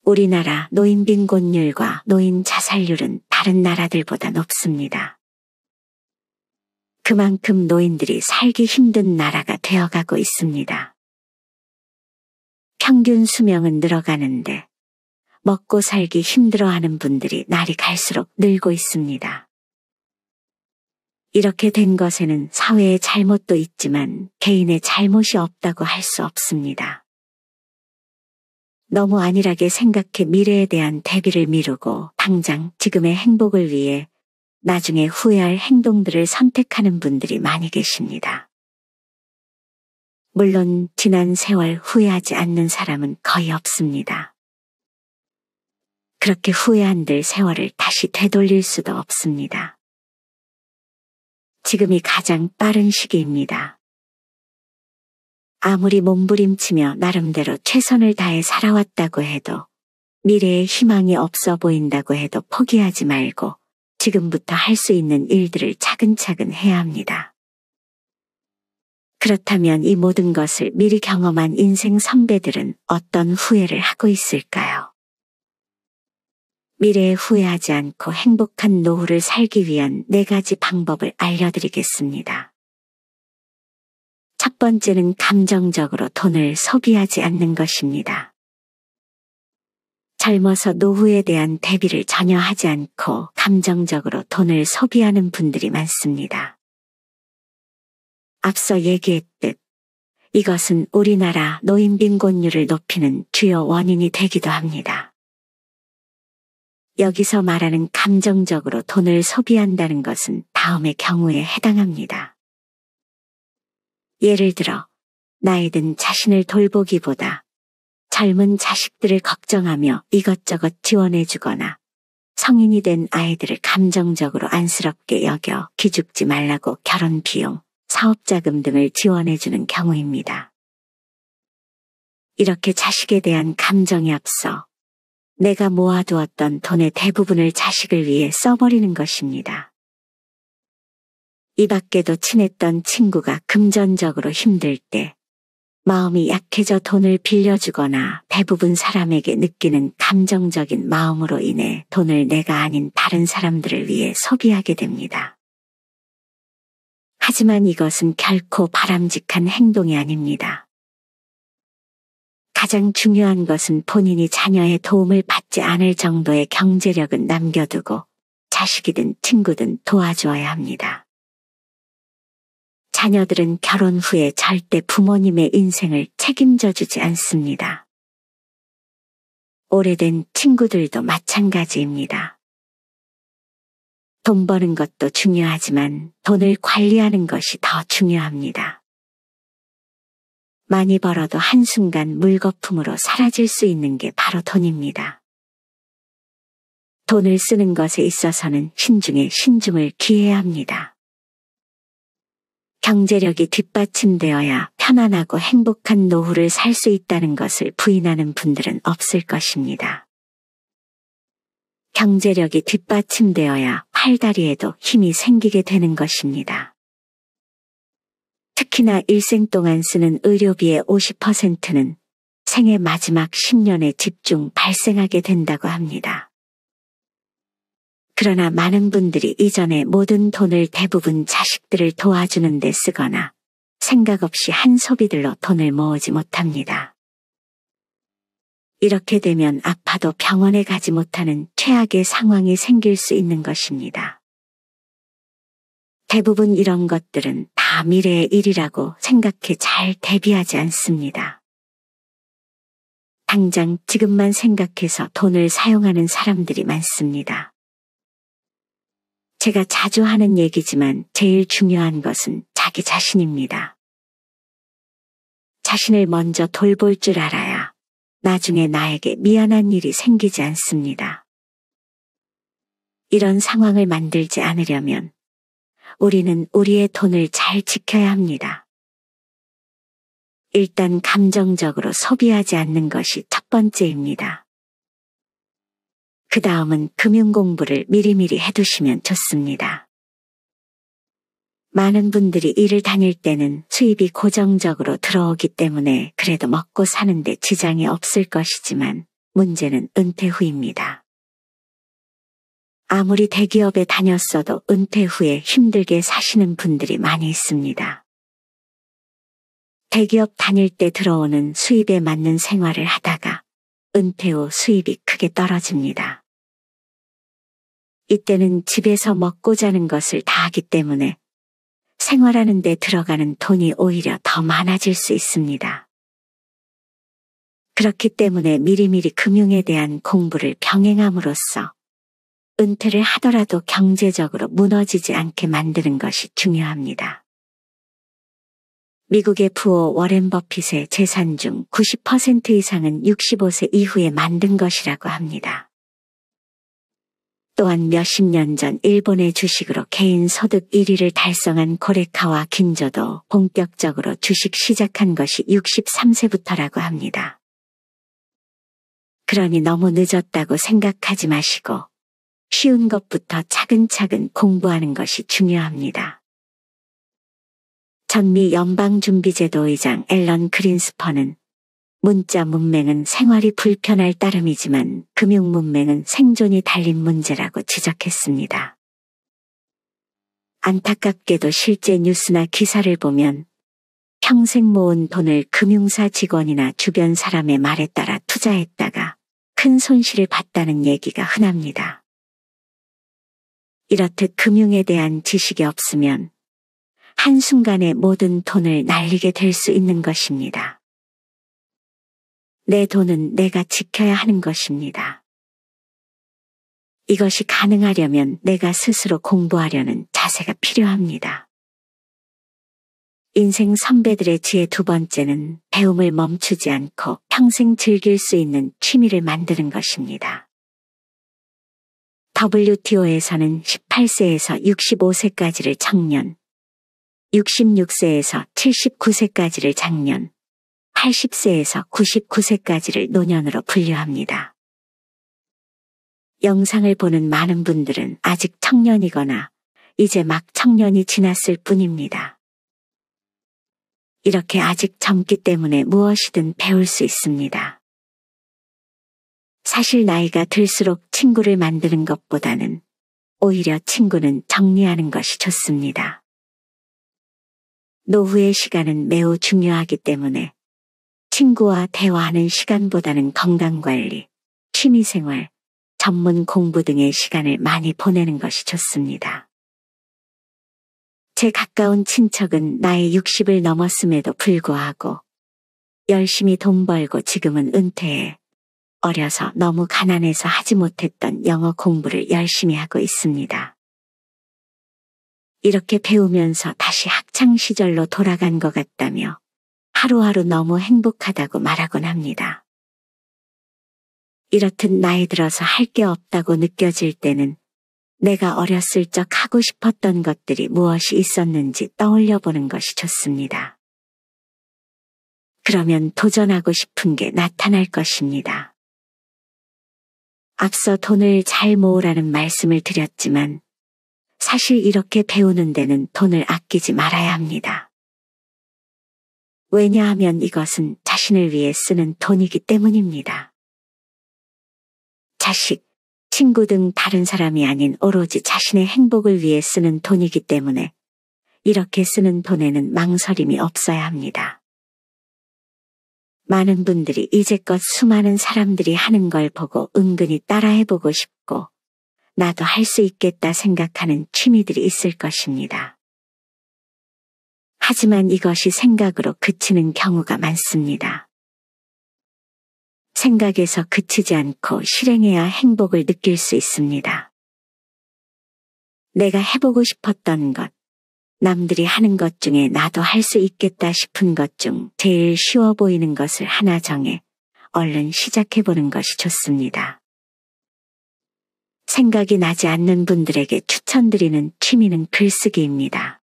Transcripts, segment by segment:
우리나라 노인 빈곤율과 노인 자살률은 다른 나라들보다 높습니다. 그만큼 노인들이 살기 힘든 나라가 되어가고 있습니다. 평균 수명은 늘어가는데 먹고 살기 힘들어하는 분들이 날이 갈수록 늘고 있습니다. 이렇게 된 것에는 사회의 잘못도 있지만 개인의 잘못이 없다고 할 수 없습니다. 너무 안일하게 생각해 미래에 대한 대비를 미루고 당장 지금의 행복을 위해 나중에 후회할 행동들을 선택하는 분들이 많이 계십니다. 물론 지난 세월 후회하지 않는 사람은 거의 없습니다. 그렇게 후회한들 세월을 다시 되돌릴 수도 없습니다. 지금이 가장 빠른 시기입니다. 아무리 몸부림치며 나름대로 최선을 다해 살아왔다고 해도 미래에 희망이 없어 보인다고 해도 포기하지 말고 지금부터 할 수 있는 일들을 차근차근 해야 합니다. 그렇다면 이 모든 것을 미리 경험한 인생 선배들은 어떤 후회를 하고 있을까요? 미래에 후회하지 않고 행복한 노후를 살기 위한 4가지 방법을 알려드리겠습니다. 첫 번째는 감정적으로 돈을 소비하지 않는 것입니다. 젊어서 노후에 대한 대비를 전혀 하지 않고 감정적으로 돈을 소비하는 분들이 많습니다. 앞서 얘기했듯 이것은 우리나라 노인 빈곤율을 높이는 주요 원인이 되기도 합니다. 여기서 말하는 감정적으로 돈을 소비한다는 것은 다음의 경우에 해당합니다. 예를 들어 나이 든 자신을 돌보기보다 젊은 자식들을 걱정하며 이것저것 지원해주거나 성인이 된 아이들을 감정적으로 안쓰럽게 여겨 기죽지 말라고 결혼 비용, 사업자금 등을 지원해주는 경우입니다. 이렇게 자식에 대한 감정이 앞서 내가 모아두었던 돈의 대부분을 자식을 위해 써버리는 것입니다. 이 밖에도 친했던 친구가 금전적으로 힘들 때 마음이 약해져 돈을 빌려주거나 대부분 사람에게 느끼는 감정적인 마음으로 인해 돈을 내가 아닌 다른 사람들을 위해 소비하게 됩니다. 하지만 이것은 결코 바람직한 행동이 아닙니다. 가장 중요한 것은 본인이 자녀의 도움을 받지 않을 정도의 경제력은 남겨두고 자식이든 친구든 도와주어야 합니다. 자녀들은 결혼 후에 절대 부모님의 인생을 책임져 주지 않습니다. 오래된 친구들도 마찬가지입니다. 돈 버는 것도 중요하지만 돈을 관리하는 것이 더 중요합니다. 많이 벌어도 한순간 물거품으로 사라질 수 있는 게 바로 돈입니다. 돈을 쓰는 것에 있어서는 신중에 신중을 기해야 합니다. 경제력이 뒷받침되어야 편안하고 행복한 노후를 살 수 있다는 것을 부인하는 분들은 없을 것입니다. 경제력이 뒷받침되어야 팔다리에도 힘이 생기게 되는 것입니다. 특히나 일생 동안 쓰는 의료비의 50%는 생애 마지막 10년에 집중 발생하게 된다고 합니다. 그러나 많은 분들이 이전에 모든 돈을 대부분 자식들을 도와주는 데 쓰거나 생각 없이 한 소비들로 돈을 모으지 못합니다. 이렇게 되면 아파도 병원에 가지 못하는 최악의 상황이 생길 수 있는 것입니다. 대부분 이런 것들은 다 미래의 일이라고 생각해 잘 대비하지 않습니다. 당장 지금만 생각해서 돈을 사용하는 사람들이 많습니다. 제가 자주 하는 얘기지만 제일 중요한 것은 자기 자신입니다. 자신을 먼저 돌볼 줄 알아야 나중에 나에게 미안한 일이 생기지 않습니다. 이런 상황을 만들지 않으려면 우리는 우리의 돈을 잘 지켜야 합니다. 일단 감정적으로 소비하지 않는 것이 첫 번째입니다. 그 다음은 금융 공부를 미리미리 해두시면 좋습니다. 많은 분들이 일을 다닐 때는 수입이 고정적으로 들어오기 때문에 그래도 먹고 사는데 지장이 없을 것이지만 문제는 은퇴 후입니다. 아무리 대기업에 다녔어도 은퇴 후에 힘들게 사시는 분들이 많이 있습니다. 대기업 다닐 때 들어오는 수입에 맞는 생활을 하다가 은퇴 후 수입이 크게 떨어집니다. 이때는 집에서 먹고 자는 것을 다 하기 때문에 생활하는 데 들어가는 돈이 오히려 더 많아질 수 있습니다. 그렇기 때문에 미리미리 금융에 대한 공부를 병행함으로써 은퇴를 하더라도 경제적으로 무너지지 않게 만드는 것이 중요합니다. 미국의 부호 워렌 버핏의 재산 중 90% 이상은 65세 이후에 만든 것이라고 합니다. 또한 몇십 년 전 일본의 주식으로 개인 소득 1위를 달성한 고레카와 긴조도 본격적으로 주식 시작한 것이 63세부터라고 합니다. 그러니 너무 늦었다고 생각하지 마시고 쉬운 것부터 차근차근 공부하는 것이 중요합니다. 전미 연방준비제도 의장 앨런 그린스퍼는 문자 문맹은 생활이 불편할 따름이지만 금융 문맹은 생존이 달린 문제라고 지적했습니다. 안타깝게도 실제 뉴스나 기사를 보면 평생 모은 돈을 금융사 직원이나 주변 사람의 말에 따라 투자했다가 큰 손실을 봤다는 얘기가 흔합니다. 이렇듯 금융에 대한 지식이 없으면 한순간에 모든 돈을 날리게 될 수 있는 것입니다. 내 돈은 내가 지켜야 하는 것입니다. 이것이 가능하려면 내가 스스로 공부하려는 자세가 필요합니다. 인생 선배들의 지혜 두 번째는 배움을 멈추지 않고 평생 즐길 수 있는 취미를 만드는 것입니다. WTO에서는 18세에서 65세까지를 청년, 66세에서 79세까지를 장년, 80세에서 99세까지를 노년으로 분류합니다. 영상을 보는 많은 분들은 아직 청년이거나 이제 막 청년이 지났을 뿐입니다. 이렇게 아직 젊기 때문에 무엇이든 배울 수 있습니다. 사실 나이가 들수록 친구를 만드는 것보다는 오히려 친구는 정리하는 것이 좋습니다. 노후의 시간은 매우 중요하기 때문에 친구와 대화하는 시간보다는 건강관리, 취미생활, 전문 공부 등의 시간을 많이 보내는 것이 좋습니다. 제 가까운 친척은 나이 60을 넘었음에도 불구하고 열심히 돈 벌고 지금은 은퇴해 어려서 너무 가난해서 하지 못했던 영어 공부를 열심히 하고 있습니다. 이렇게 배우면서 다시 학창시절로 돌아간 것 같다며 하루하루 너무 행복하다고 말하곤 합니다. 이렇듯 나이 들어서 할 게 없다고 느껴질 때는 내가 어렸을 적 하고 싶었던 것들이 무엇이 있었는지 떠올려 보는 것이 좋습니다. 그러면 도전하고 싶은 게 나타날 것입니다. 앞서 돈을 잘 모으라는 말씀을 드렸지만 사실 이렇게 배우는 데는 돈을 아끼지 말아야 합니다. 왜냐하면 이것은 자신을 위해 쓰는 돈이기 때문입니다. 자식, 친구 등 다른 사람이 아닌 오로지 자신의 행복을 위해 쓰는 돈이기 때문에 이렇게 쓰는 돈에는 망설임이 없어야 합니다. 많은 분들이 이제껏 수많은 사람들이 하는 걸 보고 은근히 따라해보고 싶고 나도 할 수 있겠다 생각하는 취미들이 있을 것입니다. 하지만 이것이 생각으로 그치는 경우가 많습니다. 생각에서 그치지 않고 실행해야 행복을 느낄 수 있습니다. 내가 해보고 싶었던 것, 남들이 하는 것 중에 나도 할 수 있겠다 싶은 것 중 제일 쉬워 보이는 것을 하나 정해 얼른 시작해보는 것이 좋습니다. 생각이 나지 않는 분들에게 추천드리는 취미는 글쓰기입니다.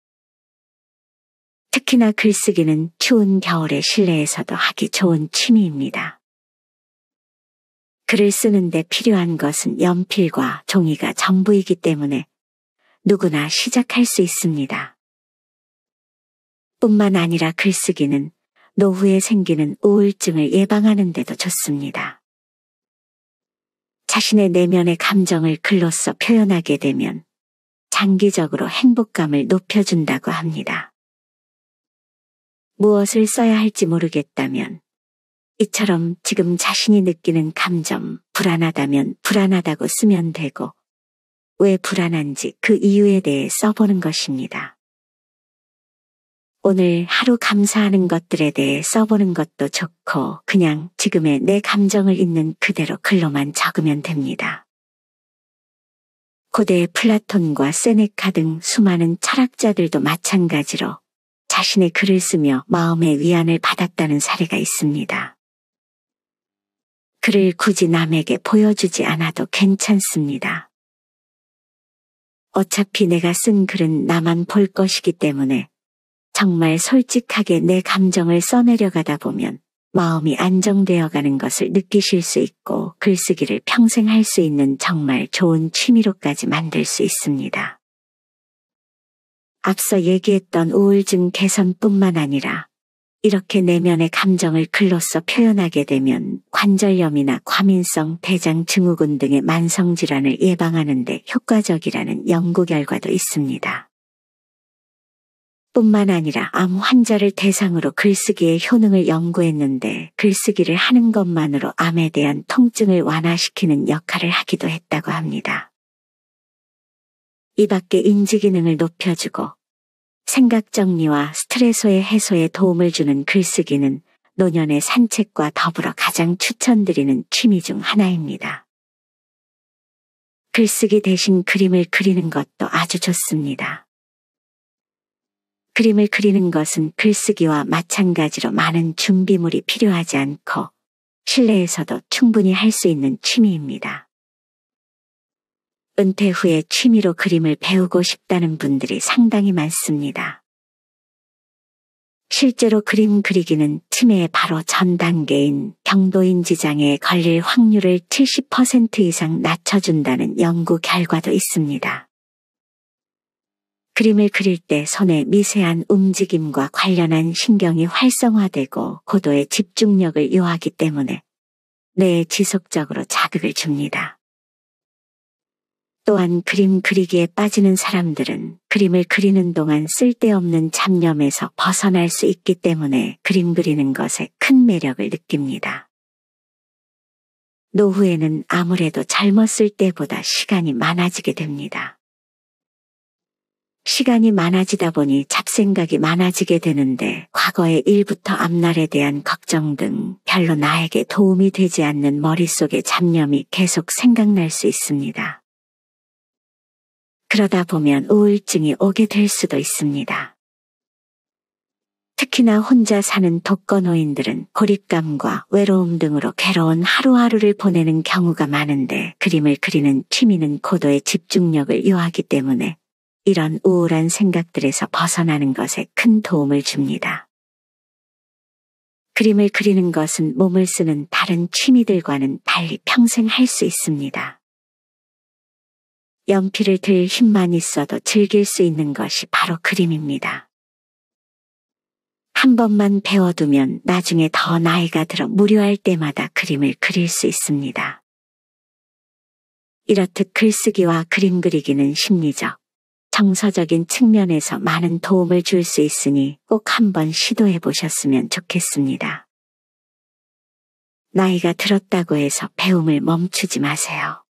특히나 글쓰기는 추운 겨울의 실내에서도 하기 좋은 취미입니다. 글을 쓰는데 필요한 것은 연필과 종이가 전부이기 때문에 누구나 시작할 수 있습니다. 뿐만 아니라 글쓰기는 노후에 생기는 우울증을 예방하는 데도 좋습니다. 자신의 내면의 감정을 글로써 표현하게 되면 장기적으로 행복감을 높여준다고 합니다. 무엇을 써야 할지 모르겠다면 이처럼 지금 자신이 느끼는 감정, 불안하다면 불안하다고 쓰면 되고 왜 불안한지 그 이유에 대해 써보는 것입니다. 오늘 하루 감사하는 것들에 대해 써보는 것도 좋고 그냥 지금의 내 감정을 있는 그대로 글로만 적으면 됩니다. 고대 플라톤과 세네카 등 수많은 철학자들도 마찬가지로 자신의 글을 쓰며 마음의 위안을 받았다는 사례가 있습니다. 글을 굳이 남에게 보여주지 않아도 괜찮습니다. 어차피 내가 쓴 글은 나만 볼 것이기 때문에 정말 솔직하게 내 감정을 써내려가다 보면 마음이 안정되어 가는 것을 느끼실 수 있고 글쓰기를 평생 할 수 있는 정말 좋은 취미로까지 만들 수 있습니다. 앞서 얘기했던 우울증 개선뿐만 아니라 이렇게 내면의 감정을 글로써 표현하게 되면 관절염이나 과민성 대장 증후군 등의 만성질환을 예방하는 데 효과적이라는 연구 결과도 있습니다. 뿐만 아니라 암 환자를 대상으로 글쓰기의 효능을 연구했는데 글쓰기를 하는 것만으로 암에 대한 통증을 완화시키는 역할을 하기도 했다고 합니다. 이 밖에 인지 기능을 높여주고 생각 정리와 스트레스 해소에 도움을 주는 글쓰기는 노년의 산책과 더불어 가장 추천드리는 취미 중 하나입니다. 글쓰기 대신 그림을 그리는 것도 아주 좋습니다. 그림을 그리는 것은 글쓰기와 마찬가지로 많은 준비물이 필요하지 않고 실내에서도 충분히 할 수 있는 취미입니다. 은퇴 후에 취미로 그림을 배우고 싶다는 분들이 상당히 많습니다. 실제로 그림 그리기는 치매의 바로 전 단계인 경도인지 장애에 걸릴 확률을 70% 이상 낮춰준다는 연구 결과도 있습니다. 그림을 그릴 때 손의 미세한 움직임과 관련한 신경이 활성화되고 고도의 집중력을 요하기 때문에 뇌에 지속적으로 자극을 줍니다. 또한 그림 그리기에 빠지는 사람들은 그림을 그리는 동안 쓸데없는 잡념에서 벗어날 수 있기 때문에 그림 그리는 것에 큰 매력을 느낍니다. 노후에는 아무래도 젊었을 때보다 시간이 많아지게 됩니다. 시간이 많아지다 보니 잡생각이 많아지게 되는데 과거의 일부터 앞날에 대한 걱정 등 별로 나에게 도움이 되지 않는 머릿속의 잡념이 계속 생각날 수 있습니다. 그러다 보면 우울증이 오게 될 수도 있습니다. 특히나 혼자 사는 독거노인들은 고립감과 외로움 등으로 괴로운 하루하루를 보내는 경우가 많은데 그림을 그리는 취미는 고도의 집중력을 요하기 때문에 이런 우울한 생각들에서 벗어나는 것에 큰 도움을 줍니다. 그림을 그리는 것은 몸을 쓰는 다른 취미들과는 달리 평생 할 수 있습니다. 연필을 들 힘만 있어도 즐길 수 있는 것이 바로 그림입니다. 한 번만 배워두면 나중에 더 나이가 들어 무료할 때마다 그림을 그릴 수 있습니다. 이렇듯 글쓰기와 그림 그리기는 심리적, 정서적인 측면에서 많은 도움을 줄 수 있으니 꼭 한번 시도해 보셨으면 좋겠습니다. 나이가 들었다고 해서 배움을 멈추지 마세요.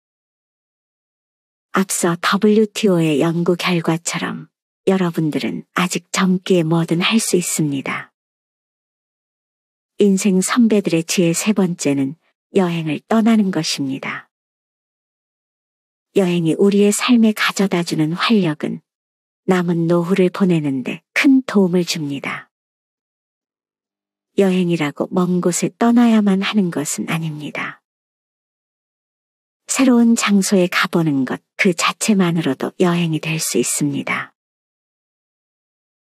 앞서 WTO의 연구 결과처럼 여러분들은 아직 젊기에 뭐든 할 수 있습니다. 인생 선배들의 지혜 세 번째는 여행을 떠나는 것입니다. 여행이 우리의 삶에 가져다주는 활력은 남은 노후를 보내는데 큰 도움을 줍니다. 여행이라고 먼 곳에 떠나야만 하는 것은 아닙니다. 새로운 장소에 가보는 것 그 자체만으로도 여행이 될 수 있습니다.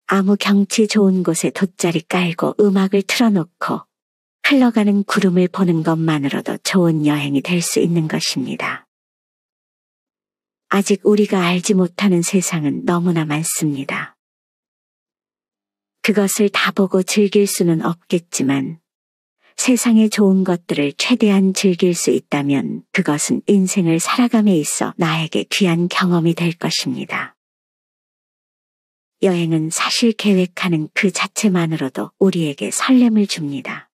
아무 경치 좋은 곳에 돗자리 깔고 음악을 틀어놓고 흘러가는 구름을 보는 것만으로도 좋은 여행이 될 수 있는 것입니다. 아직 우리가 알지 못하는 세상은 너무나 많습니다. 그것을 다 보고 즐길 수는 없겠지만 세상의 좋은 것들을 최대한 즐길 수 있다면 그것은 인생을 살아감에 있어 나에게 귀한 경험이 될 것입니다. 여행은 사실 계획하는 그 자체만으로도 우리에게 설렘을 줍니다.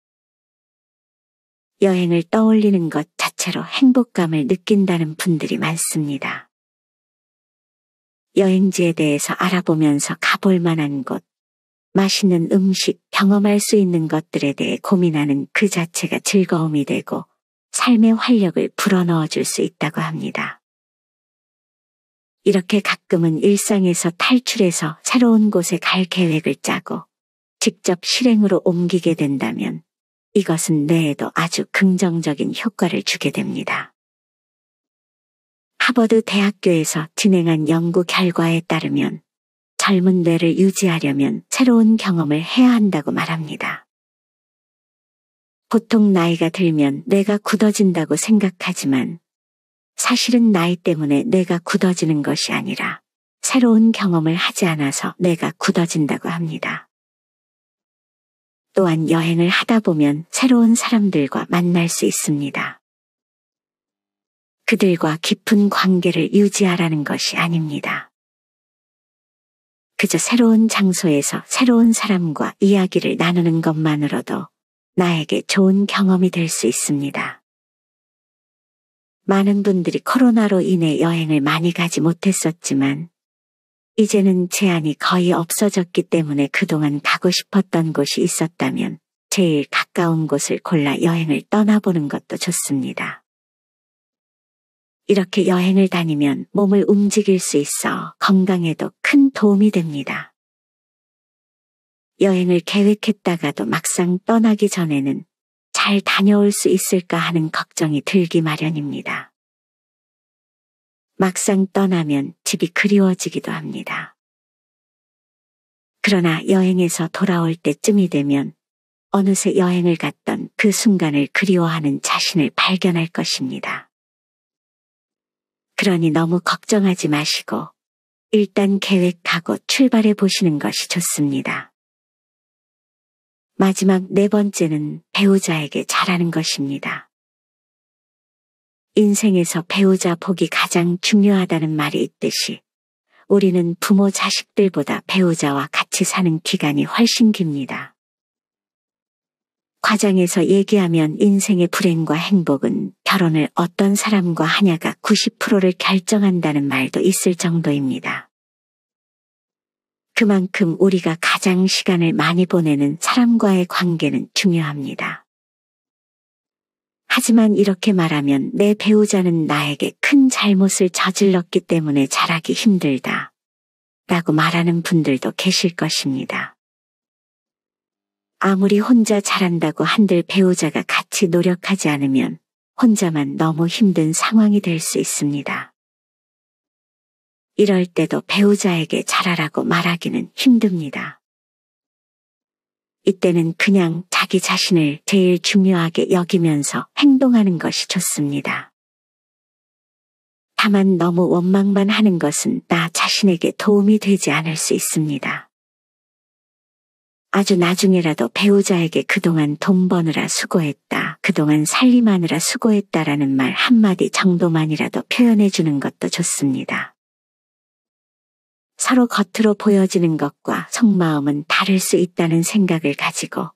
여행을 떠올리는 것 자체로 행복감을 느낀다는 분들이 많습니다. 여행지에 대해서 알아보면서 가볼 만한 곳, 맛있는 음식, 경험할 수 있는 것들에 대해 고민하는 그 자체가 즐거움이 되고 삶의 활력을 불어넣어 줄 수 있다고 합니다. 이렇게 가끔은 일상에서 탈출해서 새로운 곳에 갈 계획을 짜고 직접 실행으로 옮기게 된다면 이것은 뇌에도 아주 긍정적인 효과를 주게 됩니다. 하버드 대학교에서 진행한 연구 결과에 따르면 젊은 뇌를 유지하려면 새로운 경험을 해야 한다고 말합니다. 보통 나이가 들면 뇌가 굳어진다고 생각하지만 사실은 나이 때문에 뇌가 굳어지는 것이 아니라 새로운 경험을 하지 않아서 뇌가 굳어진다고 합니다. 또한 여행을 하다 보면 새로운 사람들과 만날 수 있습니다. 그들과 깊은 관계를 유지하라는 것이 아닙니다. 그저 새로운 장소에서 새로운 사람과 이야기를 나누는 것만으로도 나에게 좋은 경험이 될 수 있습니다. 많은 분들이 코로나로 인해 여행을 많이 가지 못했었지만 이제는 제한이 거의 없어졌기 때문에 그동안 가고 싶었던 곳이 있었다면 제일 가까운 곳을 골라 여행을 떠나보는 것도 좋습니다. 이렇게 여행을 다니면 몸을 움직일 수 있어 건강에도 큰 도움이 됩니다. 여행을 계획했다가도 막상 떠나기 전에는 잘 다녀올 수 있을까 하는 걱정이 들기 마련입니다. 막상 떠나면 집이 그리워지기도 합니다. 그러나 여행에서 돌아올 때쯤이 되면 어느새 여행을 갔던 그 순간을 그리워하는 자신을 발견할 것입니다. 그러니 너무 걱정하지 마시고 일단 계획하고 출발해 보시는 것이 좋습니다. 마지막 네 번째는 배우자에게 잘하는 것입니다. 인생에서 배우자 복이 가장 중요하다는 말이 있듯이 우리는 부모 자식들보다 배우자와 같이 사는 기간이 훨씬 깁니다. 과장해서 얘기하면 인생의 불행과 행복은 결혼을 어떤 사람과 하냐가 90%를 결정한다는 말도 있을 정도입니다. 그만큼 우리가 가장 시간을 많이 보내는 사람과의 관계는 중요합니다. 하지만 이렇게 말하면 내 배우자는 나에게 큰 잘못을 저질렀기 때문에 잘하기 힘들다 라고 말하는 분들도 계실 것입니다. 아무리 혼자 잘한다고 한들 배우자가 같이 노력하지 않으면 혼자만 너무 힘든 상황이 될 수 있습니다. 이럴 때도 배우자에게 잘하라고 말하기는 힘듭니다. 이때는 그냥 자기 자신을 제일 중요하게 여기면서 행동하는 것이 좋습니다. 다만 너무 원망만 하는 것은 나 자신에게 도움이 되지 않을 수 있습니다. 아주 나중에라도 배우자에게 그동안 돈 버느라 수고했다, 그동안 살림하느라 수고했다라는 말 한마디 정도만이라도 표현해 주는 것도 좋습니다. 서로 겉으로 보여지는 것과 속마음은 다를 수 있다는 생각을 가지고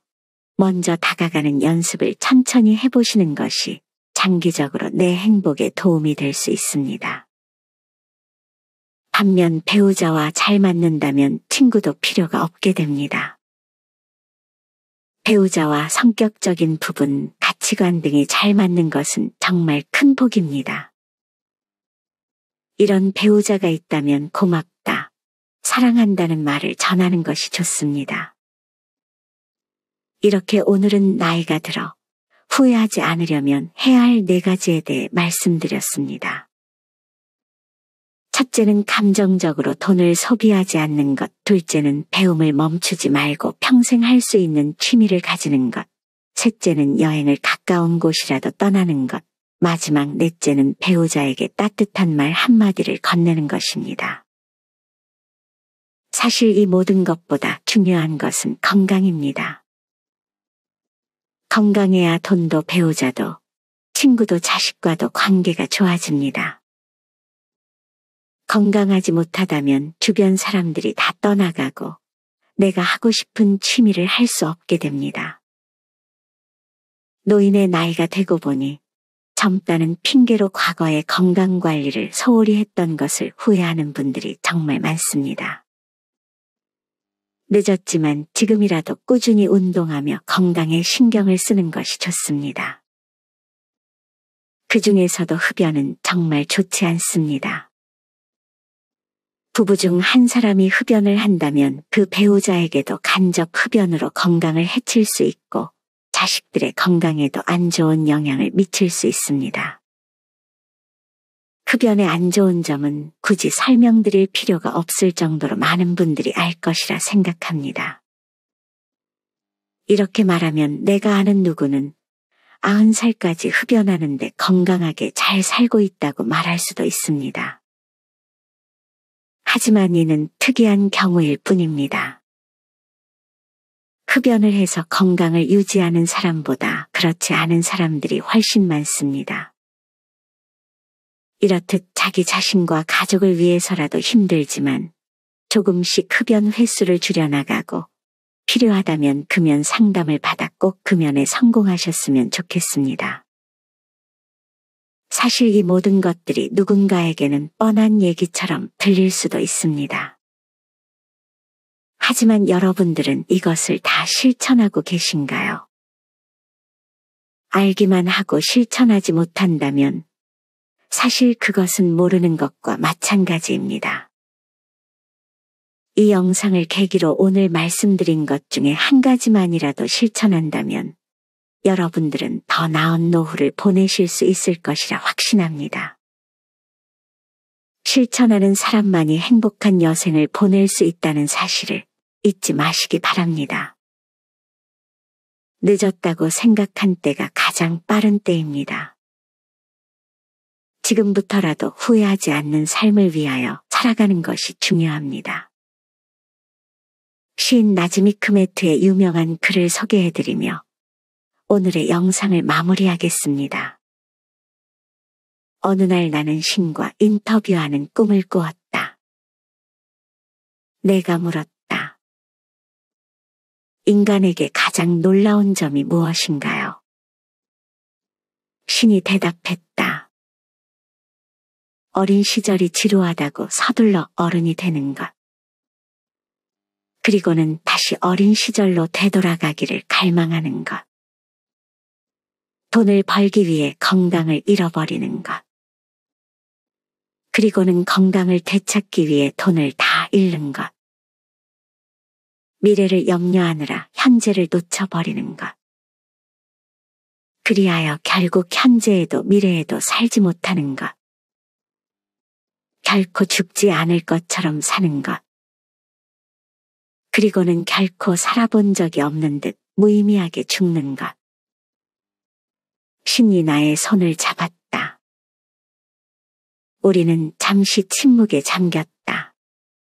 먼저 다가가는 연습을 천천히 해보시는 것이 장기적으로 내 행복에 도움이 될 수 있습니다. 반면 배우자와 잘 맞는다면 친구도 필요가 없게 됩니다. 배우자와 성격적인 부분, 가치관 등이 잘 맞는 것은 정말 큰 복입니다. 이런 배우자가 있다면 고맙다, 사랑한다는 말을 전하는 것이 좋습니다. 이렇게 오늘은 나이가 들어 후회하지 않으려면 해야 할 4가지에 대해 말씀드렸습니다. 첫째는 감정적으로 돈을 소비하지 않는 것, 둘째는 배움을 멈추지 말고 평생 할 수 있는 취미를 가지는 것, 셋째는 여행을 가까운 곳이라도 떠나는 것, 마지막 넷째는 배우자에게 따뜻한 말 한마디를 건네는 것입니다. 사실 이 모든 것보다 중요한 것은 건강입니다. 건강해야 돈도 배우자도 친구도 자식과도 관계가 좋아집니다. 건강하지 못하다면 주변 사람들이 다 떠나가고 내가 하고 싶은 취미를 할 수 없게 됩니다. 노인의 나이가 되고 보니 젊다는 핑계로 과거의 건강관리를 소홀히 했던 것을 후회하는 분들이 정말 많습니다. 늦었지만 지금이라도 꾸준히 운동하며 건강에 신경을 쓰는 것이 좋습니다. 그 중에서도 흡연은 정말 좋지 않습니다. 부부 중 한 사람이 흡연을 한다면 그 배우자에게도 간접 흡연으로 건강을 해칠 수 있고 자식들의 건강에도 안 좋은 영향을 미칠 수 있습니다. 흡연의 안 좋은 점은 굳이 설명드릴 필요가 없을 정도로 많은 분들이 알 것이라 생각합니다. 이렇게 말하면 내가 아는 누구는 90살까지 흡연하는데 건강하게 잘 살고 있다고 말할 수도 있습니다. 하지만 이는 특이한 경우일 뿐입니다. 흡연을 해서 건강을 유지하는 사람보다 그렇지 않은 사람들이 훨씬 많습니다. 이렇듯 자기 자신과 가족을 위해서라도 힘들지만 조금씩 흡연 횟수를 줄여나가고 필요하다면 금연 상담을 받아 꼭 금연에 성공하셨으면 좋겠습니다. 사실 이 모든 것들이 누군가에게는 뻔한 얘기처럼 들릴 수도 있습니다. 하지만 여러분들은 이것을 다 실천하고 계신가요? 알기만 하고 실천하지 못한다면 사실 그것은 모르는 것과 마찬가지입니다. 이 영상을 계기로 오늘 말씀드린 것 중에 한 가지만이라도 실천한다면 여러분들은 더 나은 노후를 보내실 수 있을 것이라 확신합니다. 실천하는 사람만이 행복한 여생을 보낼 수 있다는 사실을 잊지 마시기 바랍니다. 늦었다고 생각한 때가 가장 빠른 때입니다. 지금부터라도 후회하지 않는 삶을 위하여 살아가는 것이 중요합니다. 시인 나즈미 크메트의 유명한 글을 소개해드리며 오늘의 영상을 마무리하겠습니다. 어느 날 나는 신과 인터뷰하는 꿈을 꾸었다. 내가 물었다. 인간에게 가장 놀라운 점이 무엇인가요? 신이 대답했다. 어린 시절이 지루하다고 서둘러 어른이 되는 것. 그리고는 다시 어린 시절로 되돌아가기를 갈망하는 것. 돈을 벌기 위해 건강을 잃어버리는 것. 그리고는 건강을 되찾기 위해 돈을 다 잃는 것. 미래를 염려하느라 현재를 놓쳐버리는 것. 그리하여 결국 현재에도 미래에도 살지 못하는 것. 결코 죽지 않을 것처럼 사는 것. 그리고는 결코 살아본 적이 없는 듯 무의미하게 죽는 것. 신이 나의 손을 잡았다. 우리는 잠시 침묵에 잠겼다.